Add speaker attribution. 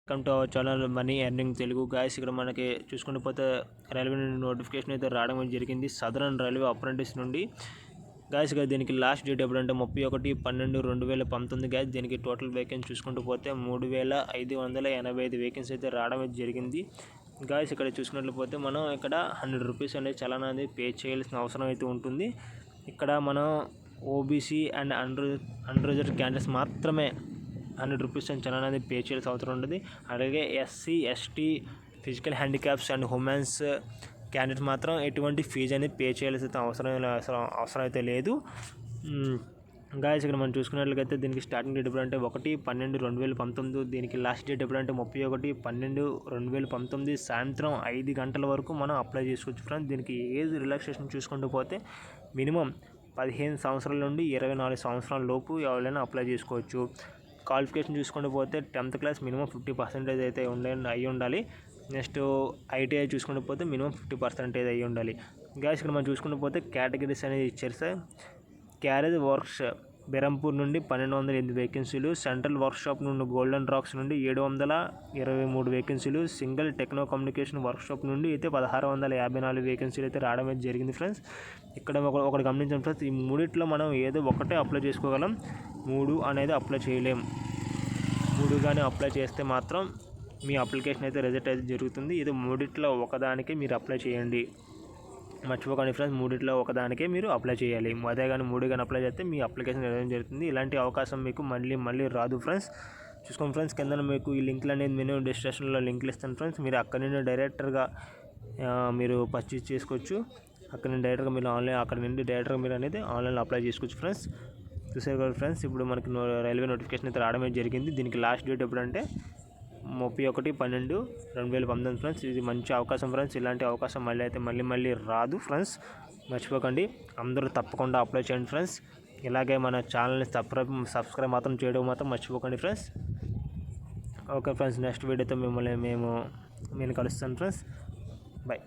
Speaker 1: Welcome to our channel money earning Telugu guys. ఇక్కడ మనకి చూసుకుంటూ పోతే రైల్వే నుండి నోటిఫికేషన్ అయితే రావడం జరిగింది సదరన్ రైల్వే అప్రెంటిస్ నుండి గాయస్. ఇక్కడ దీనికి లాస్ట్ డేట్ ఎప్పుడంటే 31/12/2019 గాయస్. దీనికి టోటల్ వేకెన్సీ చూసుకుంటూ పోతే 3585 వేకెన్సీ అయితే రావడం జరిగింది గాయస్. ఇక్కడ చూసుకున్నట్లయితే మనం ఇక్కడ 100 రూపీస్ అనేది చలానా అనేది పే చేయాల్సిన అవసరం అయితే ఉంటుంది. ఇక్కడ మనం ఓబీసీ అండ్ అన్రిజర్వ్డ్ క్యాండిడేట్స్ మాత్రమే 100 రూపీస్ అని చలానా అనేది పే చేయాల్సిన అవసరం ఉంటుంది. అలాగే SC ST physical handicaps and women's candidates మాత్రం ఎటువంటి ఫీజు అనేది పే చేయాల్సిన అవసరం అయితే లేదు గాయస్. ఇక్కడ మనం చూసుకున్నట్లయితే దీనికి స్టార్టింగ్ డేట్ ఎప్పుడంటే 1/12/2019, దీనికి లాస్ట్ డేట్ ఎప్పుడంటే 31/12/2019 సాయంత్రం 5 గంటల వరకు మనం అప్లై చేసుకోవచ్చు ఫ్రెండ్స్. దీనికి ఏజ్ రిలాక్సేషన్ చూసుకుంటూ పోతే మినిమం 15 సంవత్సరాల నుండి 24 సంవత్సరాల లోపు ఎవరైనా అప్లై చేసుకోవచ్చు. క్వాలిఫికేషన్ చూసుకుంటూ పోతే 10th క్లాస్ మినిమం 50% అయితే అయ్యి ఉండాలి. నెక్స్ట్ ఐటీఐ చూసుకుంటూ పోతే మినిమం 50% అయ్యి ఉండాలి గాయస్. ఇక్కడ మనం చూసుకుంటూ పోతే కేటగిరీస్ అనేది ఇచ్చారు సార్. క్యారేజ్ వర్క్స్ బెరంపూర్ నుండి 1208 వేకెన్సీలు, సెంట్రల్ వర్క్షాప్ నుండి గోల్డెన్ రాక్స్ నుండి 723 వేకెన్సీలు, సింగిల్ టెక్నో కమ్యూనికేషన్ వర్క్షాప్ నుండి అయితే 1654 వేకెన్సీలు అయితే రావడం అయితే జరిగింది ఫ్రెండ్స్. ఇక్కడ ఒకటి గమనించండి ఫ్రెండ్స్, ఈ మూడిట్లో మనం ఏదో ఒకటే అప్లై చేసుకోగలం, 3 అనేది అప్లై చేయలేం. 3 కానీ అప్లై చేస్తే మాత్రం మీ అప్లికేషన్ అయితే రిజెక్ట్ అయితే జరుగుతుంది. ఇది మూడిట్లో ఒకదానికి మీరు అప్లై చేయండి, మర్చిపోకండి ఫ్రెండ్స్. మూడిట్లో ఒకదానికే మీరు అప్లై చేయాలి. అదే కానీ 3 కానీ అప్లై చేస్తే మీ అప్లికేషన్ రిజెక్ట్ జరుగుతుంది. ఇలాంటి అవకాశం మీకు మళ్ళీ రాదు ఫ్రెండ్స్. చూసుకోండి ఫ్రెండ్స్, కింద మీకు ఈ లింక్లు అనేది నేను డిస్క్రిప్షన్లో లింక్లు ఇస్తాను ఫ్రెండ్స్. మీరు అక్కడ నుండి డైరెక్టర్గా మీరు పర్చేజ్ చేసుకోవచ్చు. అక్కడ నుండి డైరెక్ట్గా మీరు మీరు అనేది ఆన్లైన్లో అప్లై చేసుకోవచ్చు ఫ్రెండ్స్. చూసారు కదా ఫ్రెండ్స్, ఇప్పుడు మనకి రైల్వే నోటిఫికేషన్ అయితే రావడమే జరిగింది. దీనికి లాస్ట్ డేట్ ఎప్పుడంటే 31/12/2019 ఫ్రెండ్స్. ఇది మంచి అవకాశం ఫ్రెండ్స్. ఇలాంటి అవకాశం మళ్ళీ రాదు ఫ్రెండ్స్, మర్చిపోకండి. అందరూ తప్పకుండా అప్లై చేయండి ఫ్రెండ్స్. ఇలాగే మన ఛానల్ని సబ్స్క్రైబ్ మాత్రం చేయడం మాత్రం మర్చిపోకండి ఫ్రెండ్స్. ఓకే ఫ్రెండ్స్, నెక్స్ట్ వీడియోతో నేను కలుస్తాను ఫ్రెండ్స్. బై.